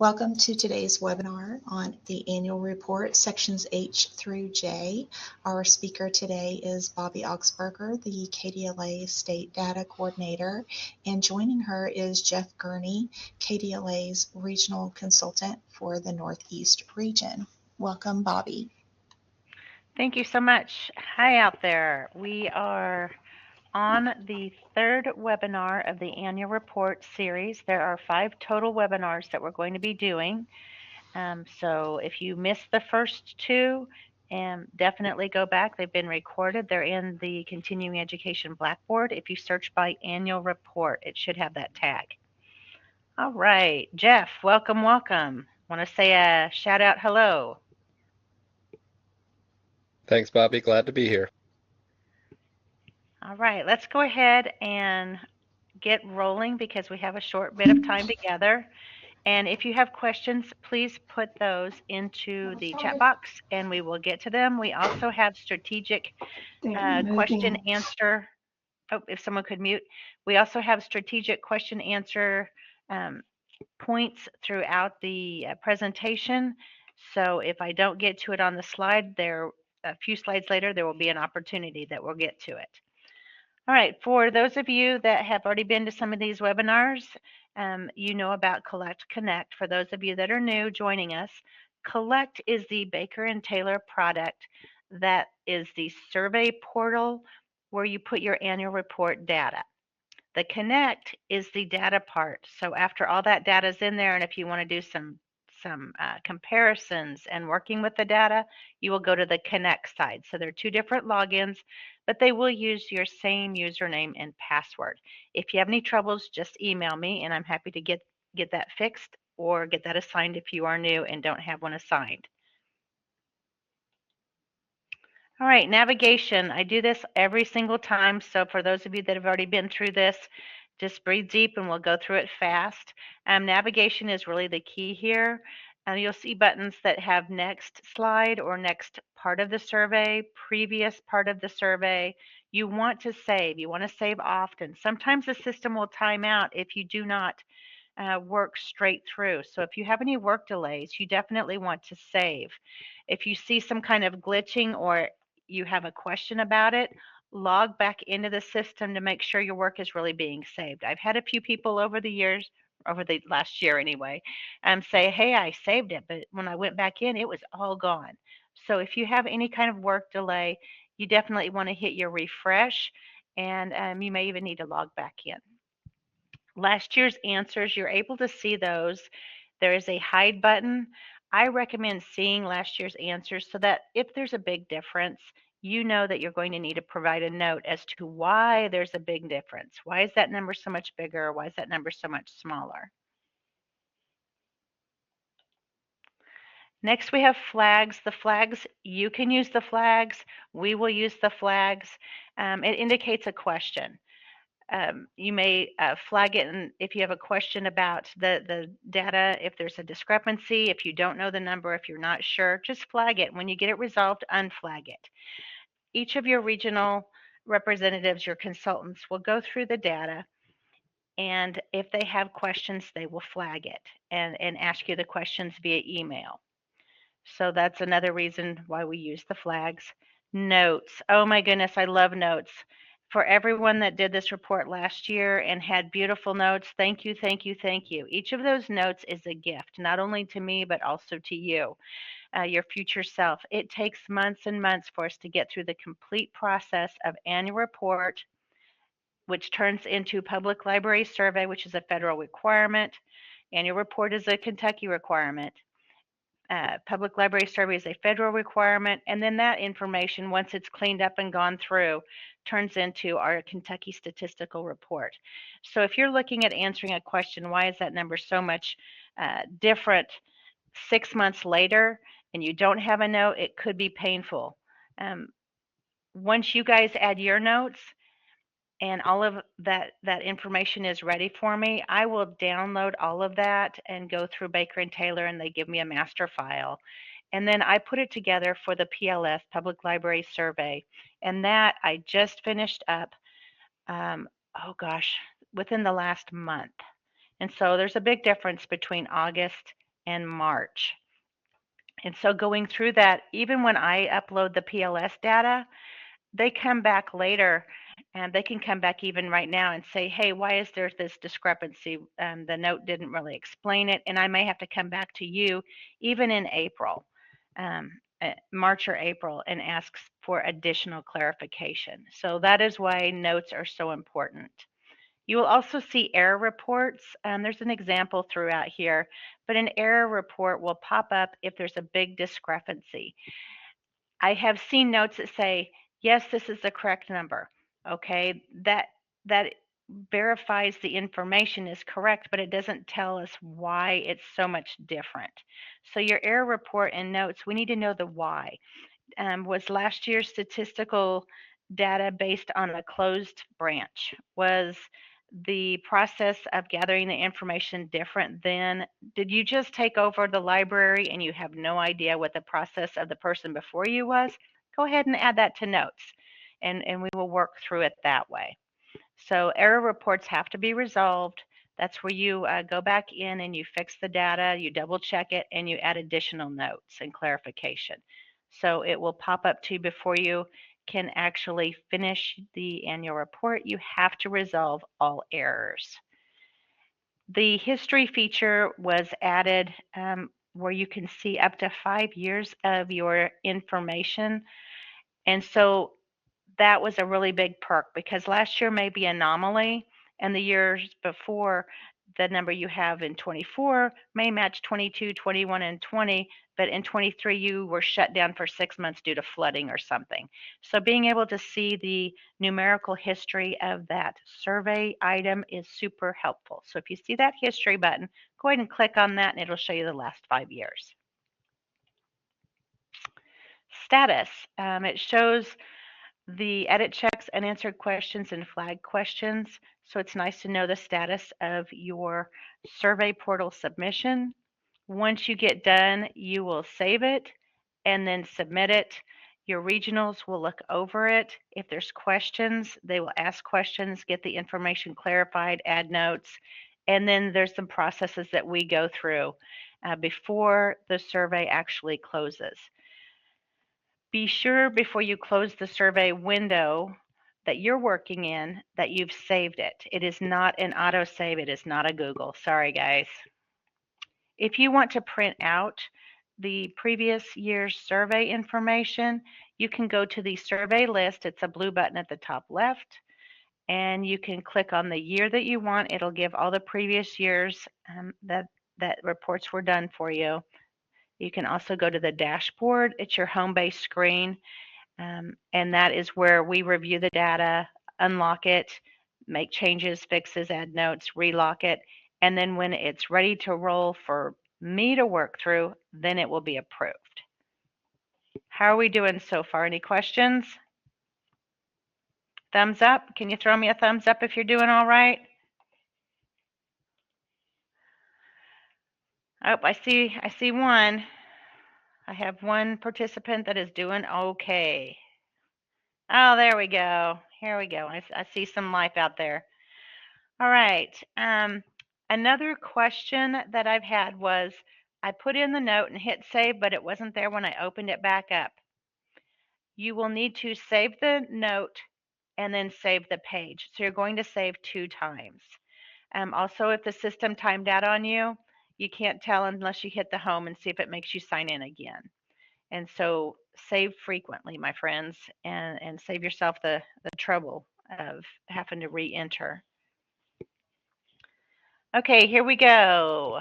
Welcome to today's webinar on the annual report, sections H through J. Our speaker today is Bobbie Augspurger, the KDLA State Data Coordinator, and joining her is Jeff Gurnee, KDLA's Regional Consultant for the Northeast region. Welcome, Bobbie. Thank you so much. Hi out there. We are on the third webinar of the annual report series. There are 5 total webinars that we're going to be doing. So if you missed the first 2, definitely go back. They've been recorded. They're in the Continuing Education Blackboard. If you search by annual report, it should have that tag. All right, Jeff, welcome, welcome. Want to say a shout out hello. Thanks, Bobbie. Glad to be here. All right, let's go ahead and get rolling because we have a short bit of time together. And if you have questions, please put those into the chat box and we will get to them. We also have strategic question answer. Oh, if someone could mute. We also have strategic question answer points throughout the presentation. So if I don't get to it on the slide, a few slides later, there will be an opportunity that we'll get to it. All right, for those of you that have already been to some of these webinars, you know about Collect Connect. For those of you that are new joining us, Collect is the Baker and Taylor product that is the survey portal where you put your annual report data. The Connect is the data part. So after all that data is in there, and if you want to do some comparisons and working with the data, you will go to the Connect side. So there are 2 different logins, but they will use your same username and password. If you have any troubles, just email me and I'm happy to get that fixed or get that assigned if you are new and don't have one assigned. All right, navigation. I do this every single time. So for those of you that have already been through this, just breathe deep and we'll go through it fast. Navigation is really the key here. You'll see buttons that have next slide or next part of the survey, previous part of the survey. You want to save. You want to save often. Sometimes the system will time out if you do not work straight through. So if you have any work delays, you definitely want to save. If you see some kind of glitching or you have a question about it, log back into the system to make sure your work is really being saved. I've had a few people over the years, over the last year anyway, say, hey, I saved it, but when I went back in, it was all gone. So if you have any kind of work delay, you definitely want to hit your refresh, and you may even need to log back in. Last year's answers, you're able to see those. There is a hide button. I recommend seeing last year's answers so that if there's a big difference, you know that you're going to need to provide a note as to why there's a big difference. Why is that number so much bigger? Why is that number so much smaller? Next, we have flags. The flags, you can use the flags. We will use the flags. It indicates a question. You may flag it, and if you have a question about the data, if there's a discrepancy, if you don't know the number, if you're not sure, just flag it. When you get it resolved, unflag it. Each of your regional representatives, your consultants, will go through the data, and if they have questions, they will flag it and ask you the questions via email. So that's another reason why we use the flags. Notes. Oh my goodness, I love notes. For everyone that did this report last year and had beautiful notes, thank you, thank you, thank you. Each of those notes is a gift, not only to me, but also to you, your future self. It takes months and months for us to get through the complete process of annual report, which turns into public library survey, which is a federal requirement. Annual report is a Kentucky requirement. Public library survey is a federal requirement, and then that information, once it's cleaned up and gone through, turns into our Kentucky statistical report. So if you're looking at answering a question, why is that number so much different 6 months later, and you don't have a note, it could be painful. Once you guys add your notes, and all of that information is ready for me, I will download all of that and go through Baker and Taylor, and they give me a master file. And then I put it together for the PLS, Public Library Survey. And that I just finished up, oh gosh, within the last month. And so there's a big difference between August and March. And so going through that, even when I upload the PLS data, they come back later, and they can come back even right now and say, hey, why is there this discrepancy? The note didn't really explain it, and I may have to come back to you even in April, March or April, and ask for additional clarification. So that is why notes are so important. You will also see error reports. There's an example throughout here, but an error report will pop up if there's a big discrepancy. I have seen notes that say, yes, this is the correct number. Okay, that verifies the information is correct, but it doesn't tell us why it's so much different. So your error report and notes, we need to know the why. Was last year's statistical data based on a closed branch? Was the process of gathering the information different then? Did you just take over the library and you have no idea what the process of the person before you was? Go ahead and add that to notes, and we will work through it that way. So error reports have to be resolved. That's where you go back in and you fix the data, you double check it, and you add additional notes and clarification. So it will pop up to you before you can actually finish the annual report. You have to resolve all errors. The history feature was added where you can see up to 5 years of your information. And so that was a really big perk because last year may be an anomaly, and the years before, the number you have in 24 may match 22, 21, and 20, but in 23 you were shut down for 6 months due to flooding or something. So being able to see the numerical history of that survey item is super helpful. So if you see that history button, go ahead and click on that and it'll show you the last 5 years. Status, it shows the edit checks, unanswered questions, and flag questions. So it's nice to know the status of your survey portal submission. Once you get done, you will save it and then submit it. Your regionals will look over it. If there's questions, they will ask questions, get the information clarified, add notes, and then there's some processes that we go through before the survey actually closes. Be sure before you close the survey window that you're working in that you've saved it. It is not an autosave. It is not a Google. Sorry, guys. If you want to print out the previous year's survey information, you can go to the survey list. It's a blue button at the top left, and you can click on the year that you want. It'll give all the previous years that reports were done for you. You can also go to the dashboard. It's your home-based screen, and that is where we review the data, unlock it, make changes, fixes, add notes, relock it, and then when it's ready to roll for me to work through, then it will be approved. How are we doing so far? Any questions? Thumbs up? Can you throw me a thumbs up if you're doing all right? Oh, I see one. I have one participant that is doing okay. Oh, there we go. Here we go. I see some life out there. All right. Another question that I've had was, I put in the note and hit save, but it wasn't there when I opened it back up. You will need to save the note and then save the page. So you're going to save 2 times. Also, if the system timed out on you, you can't tell unless you hit the home and see if it makes you sign in again. And so save frequently, my friends, and save yourself the trouble of having to re-enter. Okay, here we go.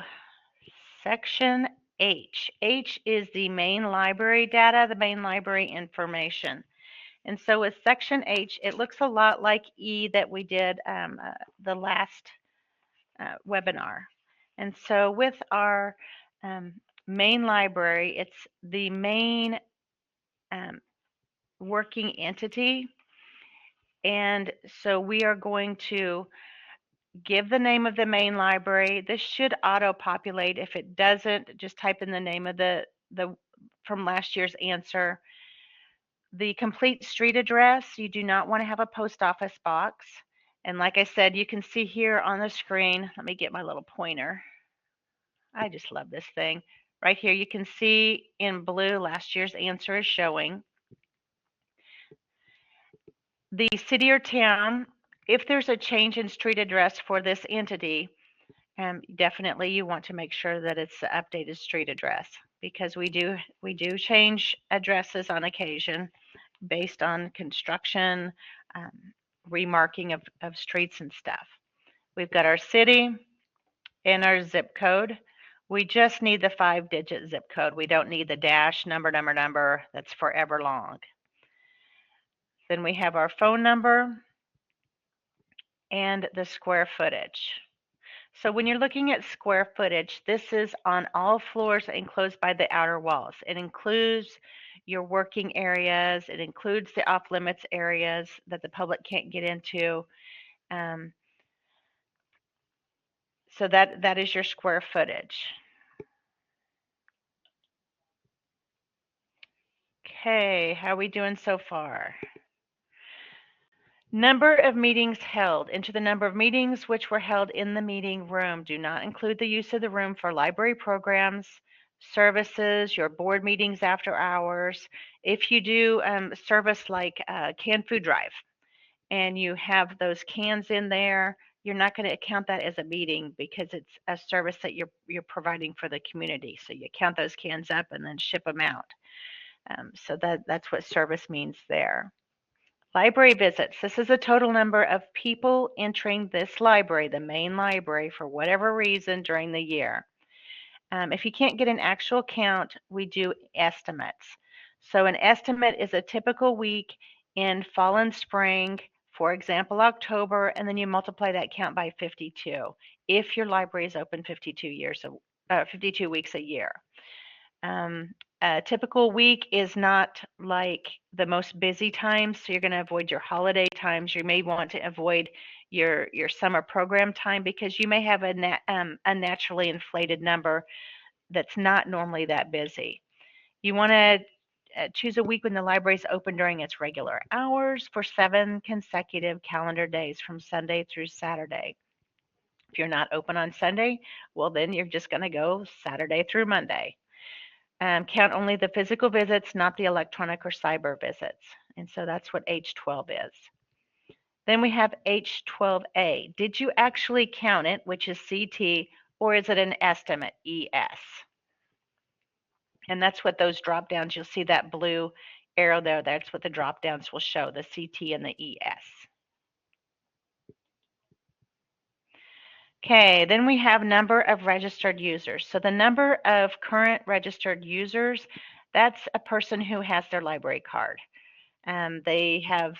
Section H. H is the main library data, the main library information. And so with Section H, it looks a lot like E that we did the last webinar. And so with our main library, it's the main working entity. And so we are going to give the name of the main library. This should auto-populate. If it doesn't, just type in the name of the from last year's answer. The complete street address, you do not want to have a post office box. And like I said, you can see here on the screen, let me get my little pointer. I just love this thing. Right here, you can see in blue last year's answer is showing. The city or town, if there's a change in street address for this entity, definitely you want to make sure that it's the updated street address, because we do change addresses on occasion based on construction, um, remarking of streets and stuff. We've got our city and our zip code. We just need the 5-digit zip code. We don't need the dash number that's forever long. Then we have our phone number and the square footage. So when you're looking at square footage, this is on all floors enclosed by the outer walls. It includes your working areas. It includes the off-limits areas that the public can't get into. So that is your square footage. Okay, how are we doing so far? Number of meetings held. Enter the number of meetings which were held in the meeting room. Do not include the use of the room for library programs, services, your board meetings after hours. If you do service like canned food drive and you have those cans in there, you're not going to count that as a meeting because it's a service that you're providing for the community. So you count those cans up and then ship them out. So that's what service means there. Library visits. This is the total number of people entering this library, the main library, for whatever reason during the year. If you can't get an actual count, we do estimates. So an estimate is a typical week in fall and spring, for example, October, and then you multiply that count by 52 if your library is open 52 weeks a year. A typical week is not like the most busy times, so you're going to avoid your holiday times. You may want to avoid your summer program time because you may have a unnaturally inflated number that's not normally that busy. You want to choose a week when the library is open during its regular hours for 7 consecutive calendar days from Sunday through Saturday. If you're not open on Sunday, well, then you're just going to go Saturday through Monday. Count only the physical visits, not the electronic or cyber visits. And so that's what H12 is. Then we have H12A. Did you actually count it, which is CT, or is it an estimate, ES? And that's what those drop downs, you'll see that blue arrow there. That's what the drop downs will show, the CT and the ES. Okay, then we have number of registered users. So the number of current registered users, that's a person who has their library card. They have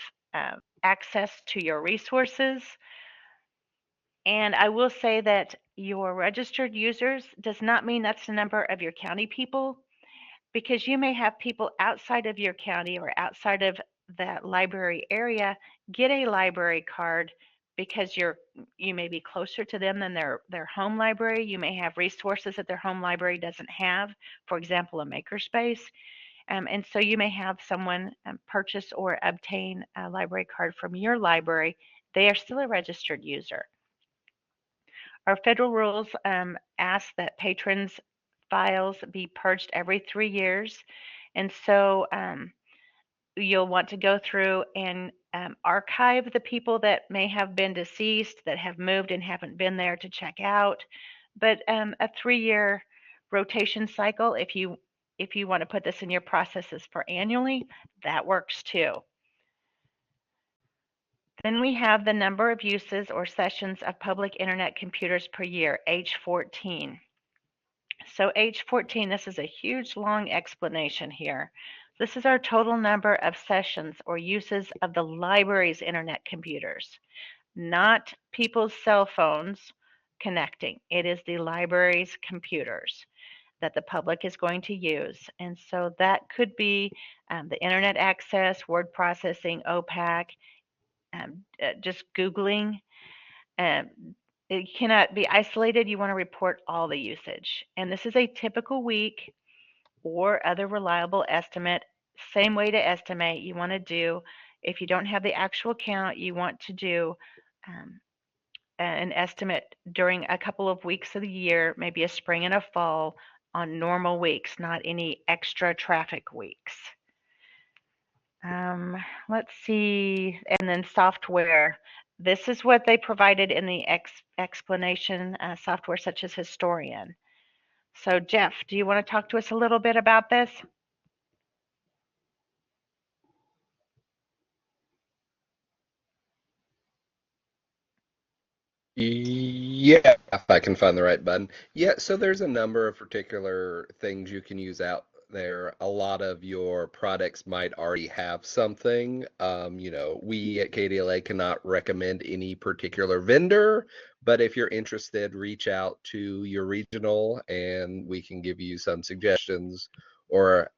access to your resources. And I will say that your registered users does not mean that's the number of your county people, because you may have people outside of your county or outside of that library area get a library card because you may be closer to them than their home library. You may have resources that their home library doesn't have, for example, a makerspace. And so you may have someone purchase or obtain a library card from your library. They are still a registered user. Our federal rules ask that patrons' files be purged every 3 years. And so you'll want to go through and archive the people that may have been deceased, that have moved and haven't been there to check out. But a 3-year rotation cycle, if you want to put this in your processes for annually, that works too. Then we have the number of uses or sessions of public internet computers per year, H14. So H14, this is a huge long explanation here. This is our total number of sessions or uses of the library's internet computers, not people's cell phones connecting. It is the library's computers that the public is going to use. And so that could be the internet access, word processing, OPAC, just Googling. It cannot be isolated. You want to report all the usage. And this is a typical week or other reliable estimate. Same way to estimate. You want to do, if you don't have the actual count, you want to do an estimate during a couple of weeks of the year, maybe a spring and a fall, on normal weeks, not any extra traffic weeks. Let's see, and then software. This is what they provided in the explanation, software such as Historian. So Jeff, do you want to talk to us a little bit about this? Yeah, if I can find the right button. Yeah, so there's a number of particular things you can use out there. A lot of your products might already have something. We at KDLA cannot recommend any particular vendor, but if you're interested, reach out to your regional and we can give you some suggestions. Or,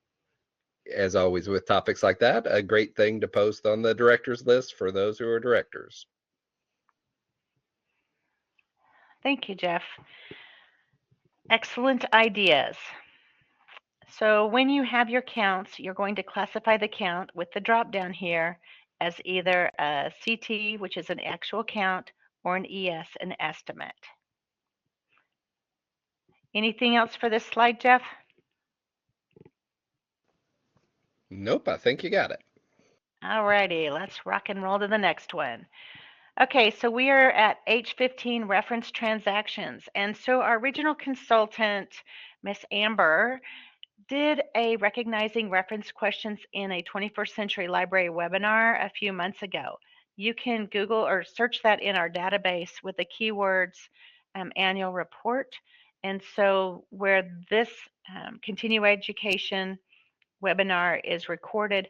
as always with topics like that, a great thing to post on the directors list for those who are directors. Thank you, Jeff. Excellent ideas. So when you have your counts, you're going to classify the count with the drop down here as either a CT, which is an actual count, or an ES, an estimate. Anything else for this slide, Jeff? Nope, I think you got it. Alrighty, let's rock and roll to the next one. Okay, so we are at H15 reference transactions. And so our regional consultant, Miss Amber, did a recognizing reference questions in a 21st century library webinar a few months ago. You can Google or search that in our database with the keywords annual report. And so where this continue education webinar is recorded,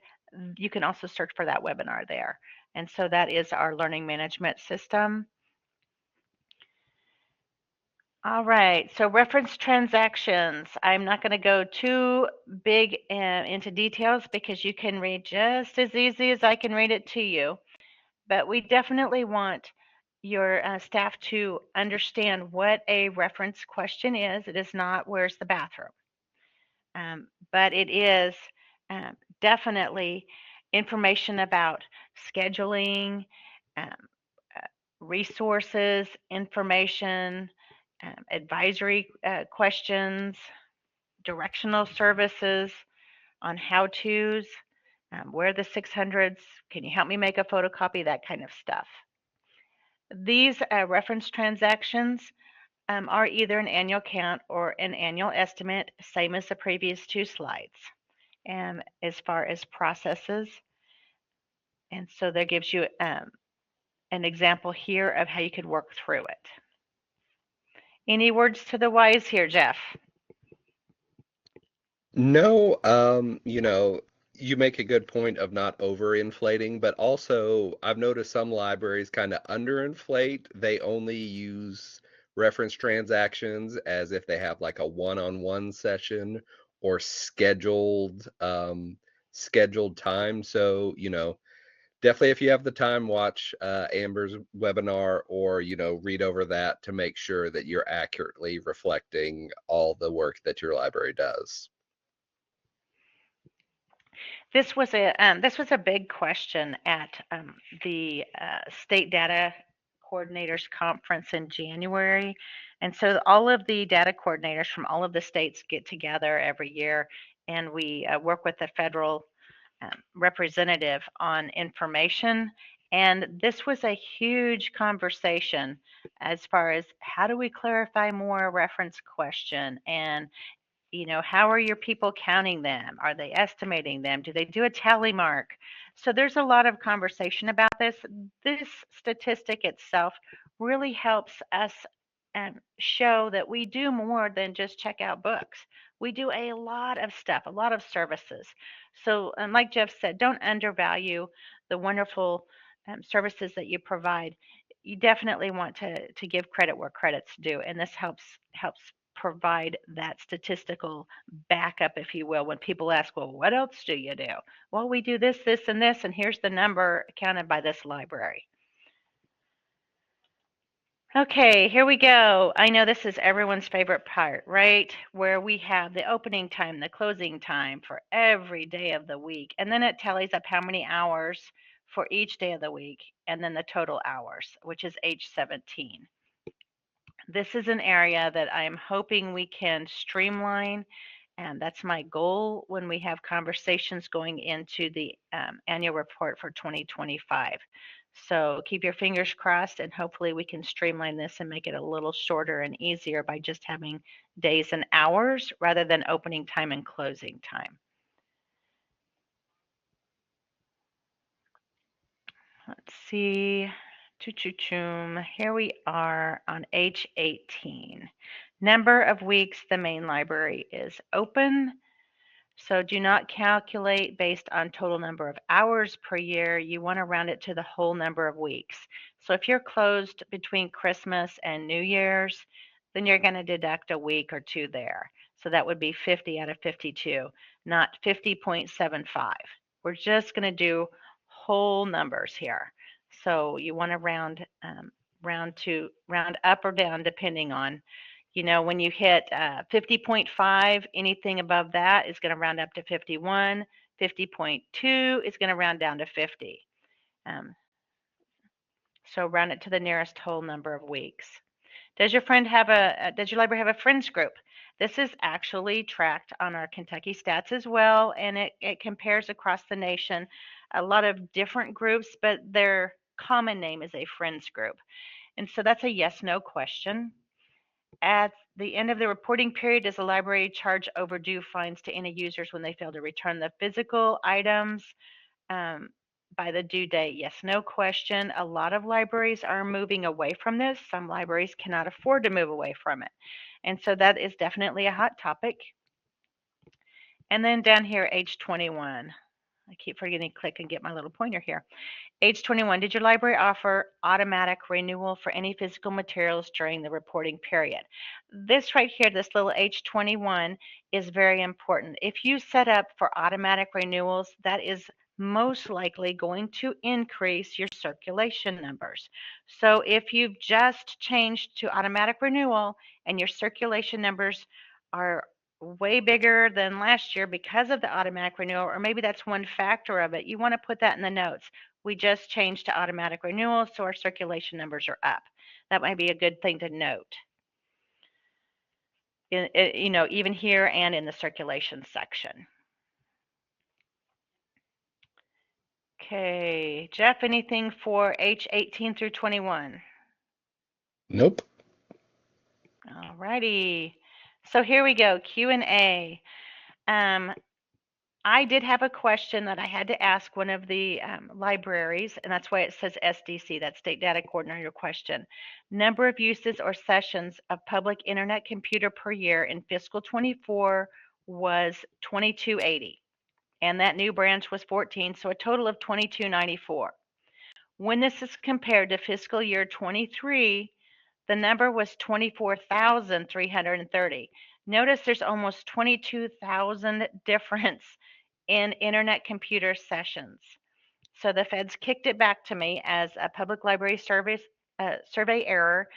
you can also search for that webinar there. And so that is our learning management system. All right, so reference transactions. I'm not going to go too big into details because you can read just as easy as I can read it to you. But we definitely want your staff to understand what a reference question is. It is not, where's the bathroom? But it is definitely information about scheduling, um, resources, information, advisory questions, directional services on how-tos, where are the 600s, can you help me make a photocopy, that kind of stuff. These reference transactions are either an annual count or an annual estimate, same as the previous two slides, as far as processes. And so that gives you an example here of how you could work through it. Any words to the wise here, Jeff? No, you make a good point of not overinflating, but also I've noticed some libraries kind of underinflate. They only use reference transactions as if they have like a one-on-one session or scheduled time. So, definitely if you have the time, watch Amber's webinar or, read over that to make sure that you're accurately reflecting all the work that your library does. This was a big question at the state data coordinators conference in January, and so all of the data coordinators from all of the states get together every year, and we work with the federal representative on information. And this was a huge conversation as far as how do we clarify more a reference question, and how are your people counting them? Are they estimating them? Do they do a tally mark? So there's a lot of conversation about this. This statistic itself really helps us show that we do more than just check out books. We do a lot of stuff, a lot of services. So, like Jeff said, don't undervalue the wonderful services that you provide. You definitely want to give credit where credit's due, and this helps provide that statistical backup, if you will, when people ask, well, what else do you do? Well, we do this, this, and this, and here's the number counted by this library. Okay, here we go. I know this is everyone's favorite part, right? Where we have the opening time, the closing time for every day of the week, and then it tallies up how many hours for each day of the week, and then the total hours, which is H17. This is an area that I am hoping we can streamline, and that's my goal when we have conversations going into the annual report for 2025. So keep your fingers crossed, and hopefully we can streamline this and make it a little shorter and easier by just having days and hours rather than opening time and closing time. Let's see. Here we are on H18. Number of weeks the main library is open. So do not calculate based on total number of hours per year. You want to round it to the whole number of weeks. So if you're closed between Christmas and New Year's, then you're going to deduct a week or two there. So that would be 50 out of 52, not 50.75. We're just going to do whole numbers here. So you want to round up or down depending on, you know, when you hit 50.5, anything above that is going to round up to 51. 50.2 is going to round down to 50. So round it to the nearest whole number of weeks. Does your library have a friends group? This is actually tracked on our Kentucky stats as well, and it compares across the nation. A lot of different groups, but their common name is a friends group. And so that's a yes/no question. At the end of the reporting period, does the library charge overdue fines to any users when they fail to return the physical items by the due date? Yes/no question. A lot of libraries are moving away from this. Some libraries cannot afford to move away from it. And so that is definitely a hot topic. And then down here, H21. I keep forgetting to click and get my little pointer here. H21, did your library offer automatic renewal for any physical materials during the reporting period? This right here, this little H21 is very important. If you set up for automatic renewals, that is most likely going to increase your circulation numbers. So if you've just changed to automatic renewal and your circulation numbers are way bigger than last year because of the automatic renewal, or maybe that's one factor of it, you want to put that in the notes. We just changed to automatic renewal, so our circulation numbers are up. That might be a good thing to note. You know, even here and in the circulation section. Okay, Jeff, anything for H18 through 21? Nope. All righty. So here we go, Q&A. I did have a question that I had to ask one of the libraries, and that's why it says SDC, that State Data Coordinator question. Number of uses or sessions of public internet computer per year in fiscal 24 was 2280, and that new branch was 14, so a total of 2294. When this is compared to fiscal year 23, the number was 24,330. Notice there's almost 22,000 difference in internet computer sessions. So the feds kicked it back to me as a public library survey error,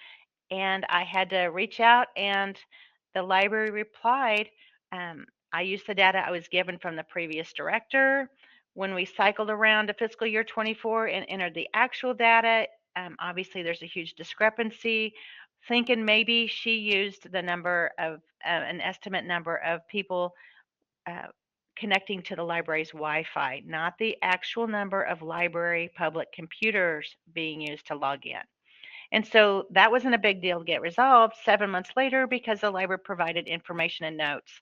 and I had to reach out, and the library replied, I used the data I was given from the previous director. When we cycled around to fiscal year 24 and entered the actual data, obviously there's a huge discrepancy. Thinking maybe she used the number of an estimate number of people connecting to the library's Wi-Fi, not the actual number of library public computers being used to log in. And so that wasn't a big deal to get resolved 7 months later because the library provided information and notes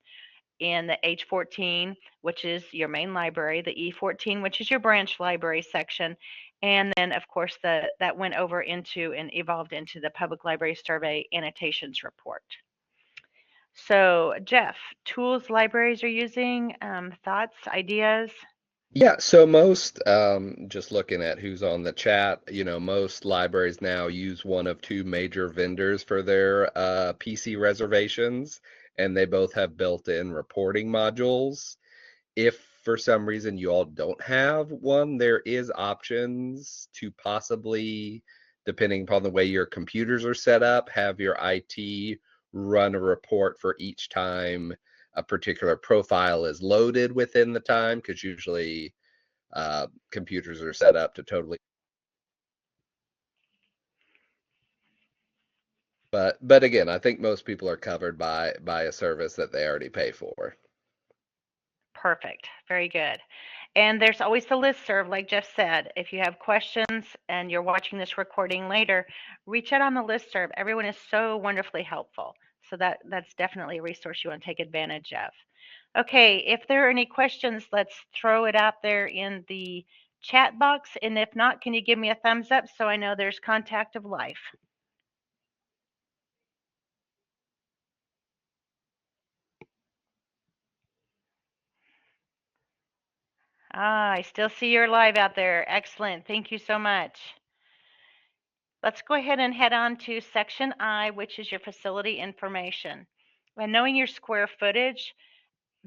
in the H14, which is your main library, the E14, which is your branch library section, and then of course that went over into and evolved into the public library survey annotations report. So Jeff, tools libraries are using, thoughts, ideas? Yeah, so most, just looking at who's on the chat, you know, most libraries now use one of two major vendors for their PC reservations, and they both have built-in reporting modules. If for some reason you all don't have one, there is options to possibly, depending upon the way your computers are set up, have your IT run a report for each time a particular profile is loaded within the time, because usually computers are set up to totally. But again, I think most people are covered by a service that they already pay for. Perfect. Very good. And there's always the listserv, like Jeff said. If you have questions and you're watching this recording later, reach out on the listserv. Everyone is so wonderfully helpful. So that's definitely a resource you want to take advantage of. Okay, if there are any questions, let's throw it out there in the chat box. And if not, can you give me a thumbs up so I know there's contact of life? Ah, I still see you're live out there. Excellent. Thank you so much. Let's go ahead and head on to section I, which is your facility information. When knowing your square footage,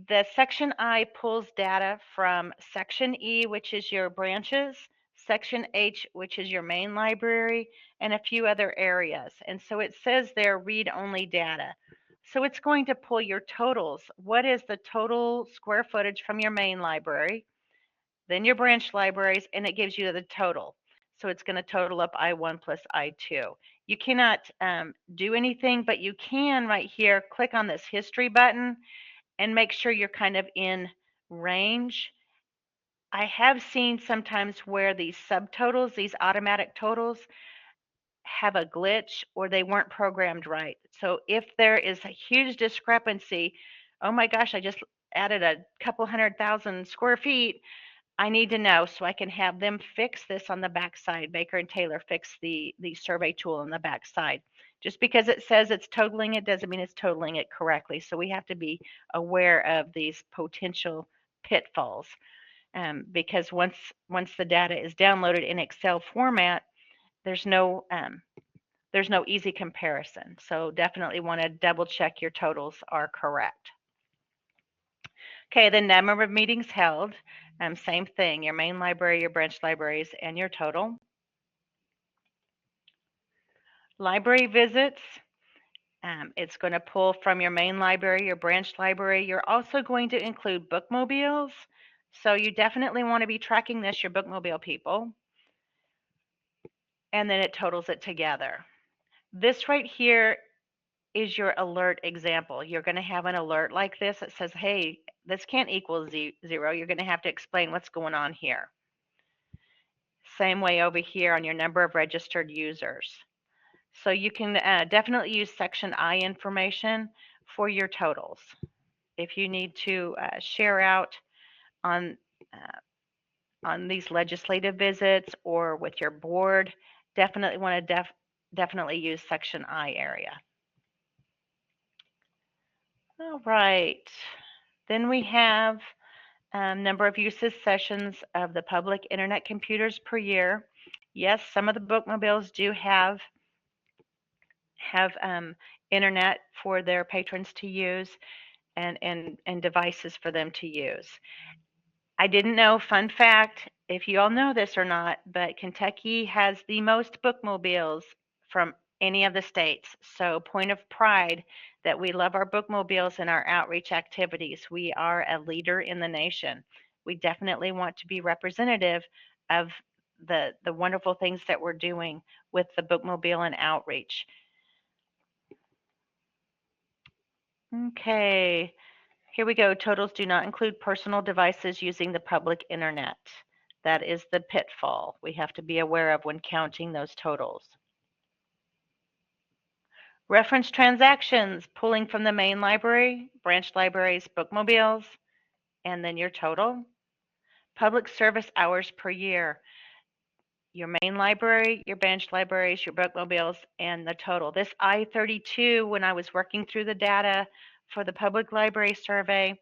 the section I pulls data from section E, which is your branches, section H, which is your main library, and a few other areas. And so it says there read-only data. So it's going to pull your totals. What is the total square footage from your main library? Then your branch libraries, and it gives you the total. So it's going to total up I1 plus I2. You cannot do anything, but you can right here click on this history button and make sure you're kind of in range. I have seen sometimes where these subtotals, these automatic totals, have a glitch or they weren't programmed right. So if there is a huge discrepancy, oh my gosh, I just added a couple 100,000 square feet, I need to know so I can have them fix this on the backside. Baker and Taylor fix the survey tool on the backside. Just because it says it's totaling it doesn't mean it's totaling it correctly. So we have to be aware of these potential pitfalls because once the data is downloaded in Excel format, there's no easy comparison. So definitely want to double check your totals are correct. Okay, the number of meetings held, same thing, your main library, your branch libraries, and your total. Library visits, it's going to pull from your main library, your branch library. You're also going to include bookmobiles. So you definitely want to be tracking this, your bookmobile people. And then it totals it together. This right here is your alert example. You're going to have an alert like this that says, hey, this can't equal 0. You're going to have to explain what's going on here. Same way over here on your number of registered users. So you can definitely use section I information for your totals. If you need to share out on these legislative visits or with your board, definitely want to definitely use section I area. All right. Then we have number of uses sessions of the public internet computers per year. Yes, some of the bookmobiles do have internet for their patrons to use and devices for them to use. I didn't know, fun fact, if you all know this or not, but Kentucky has the most bookmobiles from any of the states. So point of pride that we love our bookmobiles and our outreach activities. We are a leader in the nation. We definitely want to be representative of the wonderful things that we're doing with the bookmobile and outreach. Okay, here we go. Totals do not include personal devices using the public internet. That is the pitfall we have to be aware of when counting those totals. Reference transactions, pulling from the main library, branch libraries, bookmobiles, and then your total. Public service hours per year, your main library, your branch libraries, your bookmobiles, and the total. This I-32, when I was working through the data for the public library survey,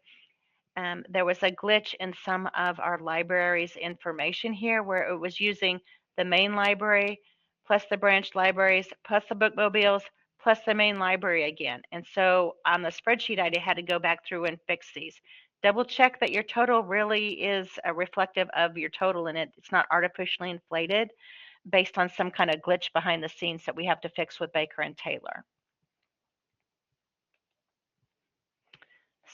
there was a glitch in some of our library's information here where it was using the main library plus the branch libraries plus the bookmobiles plus the main library again. And so on the spreadsheet, I had to go back through and fix these. Double check that your total really is reflective of your total and it's not artificially inflated based on some kind of glitch behind the scenes that we have to fix with Baker and Taylor.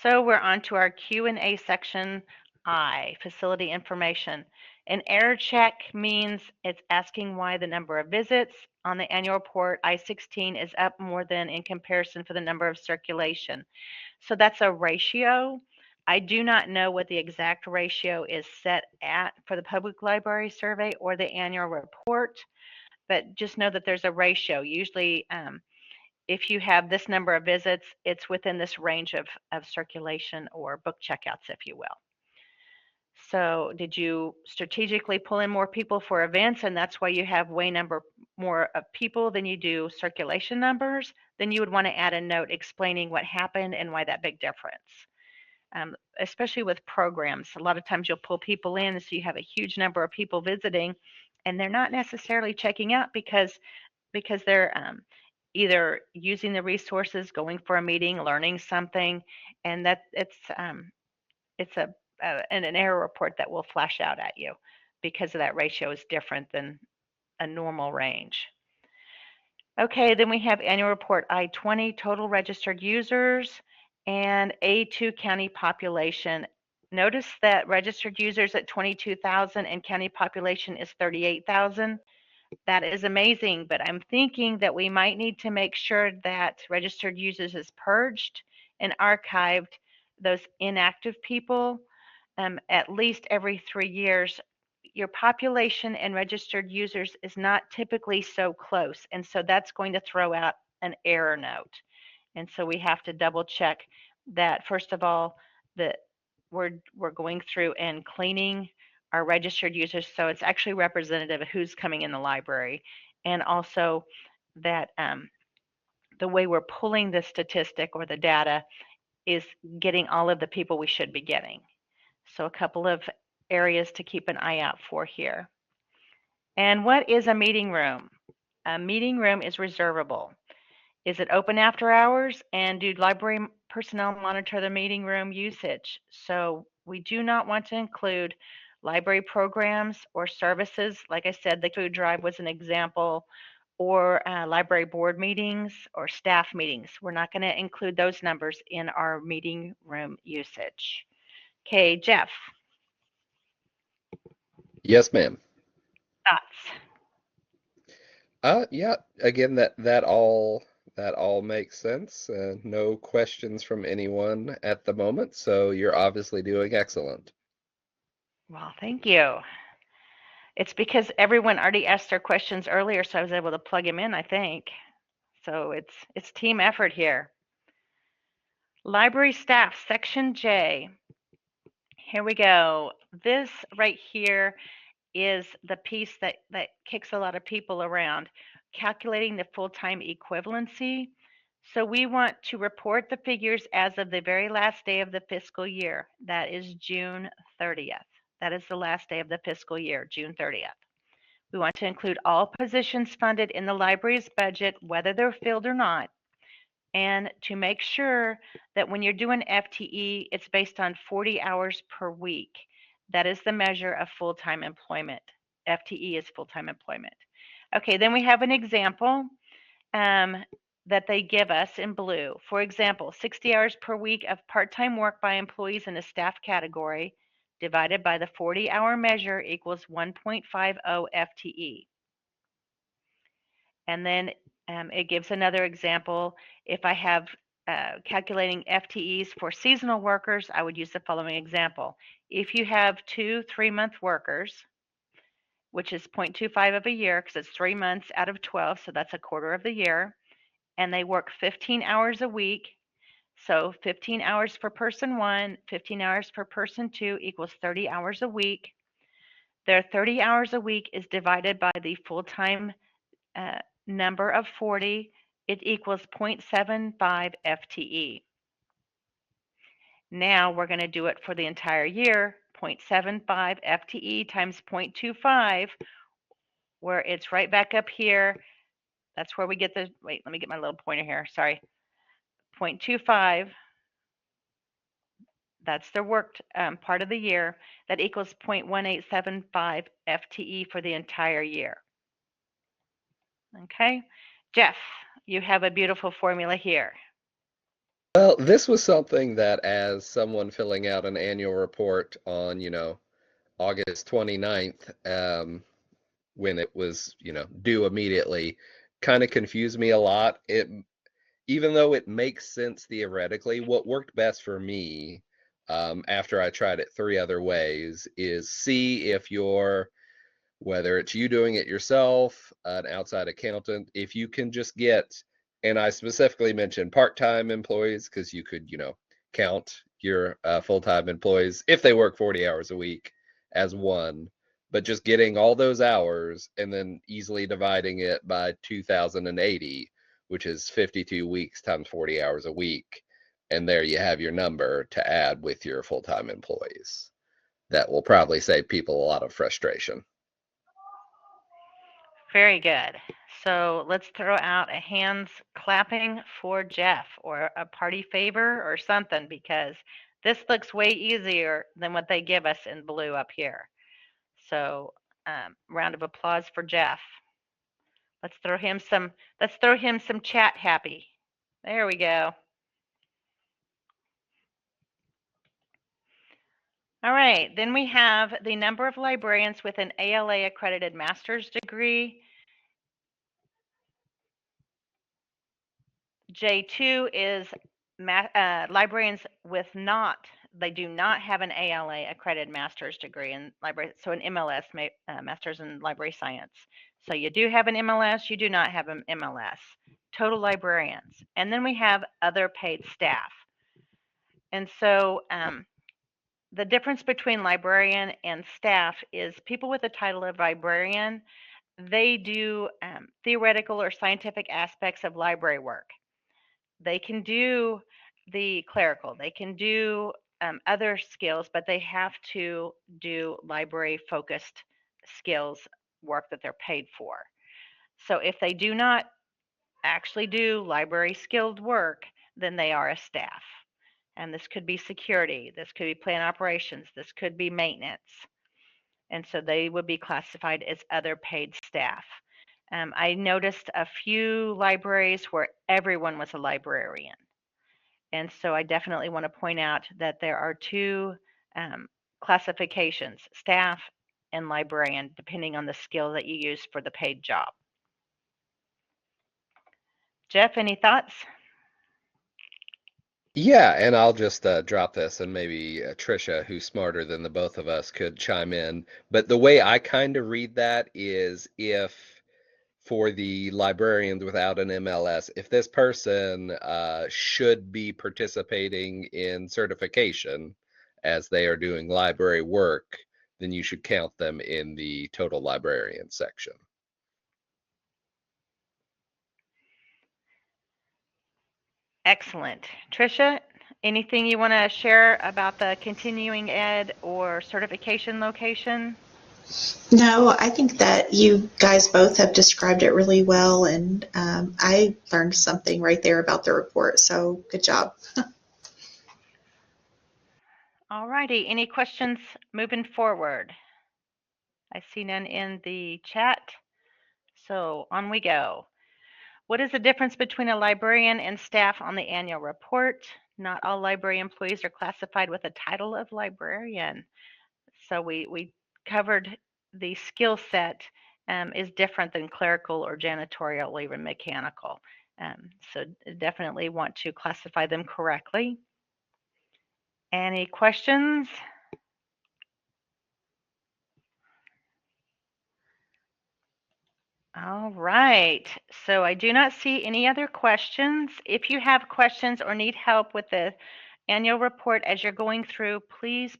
So we're on to our Q&A section I, facility information. An error check means it's asking why the number of visits on the annual report I-16 is up more than in comparison for the number of circulation. So that's a ratio. I do not know what the exact ratio is set at for the public library survey or the annual report, but just know that there's a ratio. Usually, if you have this number of visits, it's within this range of circulation or book checkouts, if you will. So did you strategically pull in more people for events, and that's why you have way more of people than you do circulation numbers? Then you would want to add a note explaining what happened and why that big difference. Especially with programs, a lot of times you'll pull people in, so you have a huge number of people visiting, and they're not necessarily checking out because they're either using the resources, going for a meeting, learning something, and that it's an error report that will flash out at you because of that ratio is different than a normal range. Okay, then we have annual report I-20, total registered users, and A2 county population. Notice that registered users at 22,000 and county population is 38,000. That is amazing, but I'm thinking that we might need to make sure that registered users is purged and archived those inactive people at least every 3 years. Your population and registered users is not typically so close, and so that's going to throw out an error note. And so we have to double check that, first of all, that we're going through and cleaning our registered users so it's actually representative of who's coming in the library, and also that the way we're pulling the statistic or the data is getting all of the people we should be getting. So a couple of areas to keep an eye out for here. And what is a meeting room? A meeting room is reservable. Is it open after hours? And do library personnel monitor the meeting room usage? So we do not want to include library programs or services. Like I said, the food drive was an example, or library board meetings or staff meetings. We're not going to include those numbers in our meeting room usage. Okay, Jeff, Yes, ma'am. thoughts? Yeah, again, that all makes sense. No questions from anyone at the moment, so you're obviously doing excellent. Well, thank you. It's because everyone already asked their questions earlier, so I was able to plug them in, I think. So it's team effort here. Library staff, section J. Here we go. This right here is the piece that kicks a lot of people around, calculating the full-time equivalency. So we want to report the figures as of the very last day of the fiscal year. That is June 30th. That is the last day of the fiscal year, June 30th. We want to include all positions funded in the library's budget, whether they're filled or not, and to make sure that when you're doing FTE, it's based on 40 hours per week. That is the measure of full-time employment. FTE is full-time employment. Okay, then we have an example that they give us in blue. For example, 60 hours per week of part-time work by employees in a staff category divided by the 40-hour measure equals 1.50 FTE. And then it gives another example. If I have calculating FTEs for seasonal workers, I would use the following example. If you have 2 3-month workers, which is 0.25 of a year, because it's 3 months out of 12, so that's a quarter of the year, and they work 15 hours a week, so 15 hours for person 1, 15 hours for person 2 equals 30 hours a week. Their 30 hours a week is divided by the full-time number of 40, it equals 0.75 FTE. Now we're going to do it for the entire year, 0.75 FTE times 0.25, where it's right back up here. That's where we get the, wait, let me get my little pointer here, sorry. 0.25, that's their worked part of the year. That equals 0.1875 FTE for the entire year. Okay, Jeff, you have a beautiful formula here. Well, this was something that as someone filling out an annual report on, August 29th, when it was, due immediately, kind of confused me a lot. Even though it makes sense theoretically, what worked best for me, after I tried it three other ways, is see if whether it's you doing it yourself, an outside accountant, if you can just get, and I specifically mentioned part-time employees because you could, count your full-time employees if they work 40 hours a week as one, but just getting all those hours and then easily dividing it by 2,080, which is 52 weeks times 40 hours a week. And there you have your number to add with your full-time employees. That will probably save people a lot of frustration. Very good. So let's throw out a hands clapping for Jeff or a party favor or something because this looks way easier than what they give us in blue up here. So round of applause for Jeff. Let's throw him some. Let's throw him some chat happy. There we go. All right. Then we have the number of librarians with an ALA accredited master's degree. J2 is librarians with they do not have an ALA accredited master's degree in library, so an MLS, master's in library science. So you do have an MLS, you do not have an MLS. Total librarians. And then we have other paid staff. And so the difference between librarian and staff is people with the title of librarian, they do theoretical or scientific aspects of library work. They can do the clerical, they can do other skills, but they have to do library focused skills work that they're paid for. So if they do not actually do library skilled work, then they are a staff. And this could be security, this could be plant operations, this could be maintenance. And so they would be classified as other paid staff. I noticed a few libraries where everyone was a librarian. And so I definitely want to point out that there are two classifications, staff and librarian, depending on the skill that you use for the paid job. Jeff, any thoughts? Yeah, and I'll just drop this, and maybe Trisha, who's smarter than the both of us, could chime in. But the way I kind of read that is if for the librarians without an MLS, if this person should be participating in certification as they are doing library work, then you should count them in the total librarian section. Excellent. Trisha, anything you want to share about the continuing ed or certification location? No, I think that you guys both have described it really well, and I learned something right there about the report, so good job. All righty. Any questions moving forward? I see none in the chat. So on we go. What is the difference between a librarian and staff on the annual report? Not all library employees are classified with a title of librarian. So we covered the skill set is different than clerical or janitorial or even mechanical. So definitely want to classify them correctly. Any questions? All right, so I do not see any other questions. If you have questions or need help with the annual report as you're going through, please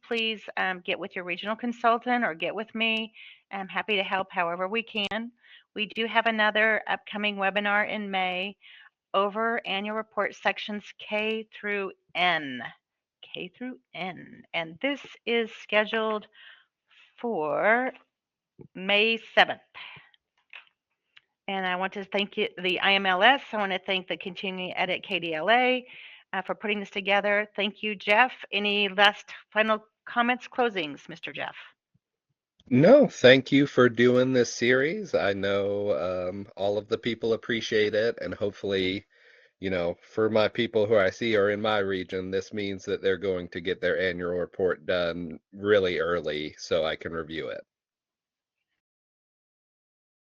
get with your regional consultant or get with me. I'm happy to help however we can. We do have another upcoming webinar in May over annual report sections K through N. K through N. And this is scheduled for May 7th. And I want to thank you, the IMLS. I want to thank the Continuing Ed at KDLA for putting this together. Thank you, Jeff. Any last final comments, closings, Mr. Jeff? No, thank you for doing this series. I know all of the people appreciate it, and hopefully For my people who I see are in my region, this means that they're going to get their annual report done really early so I can review it.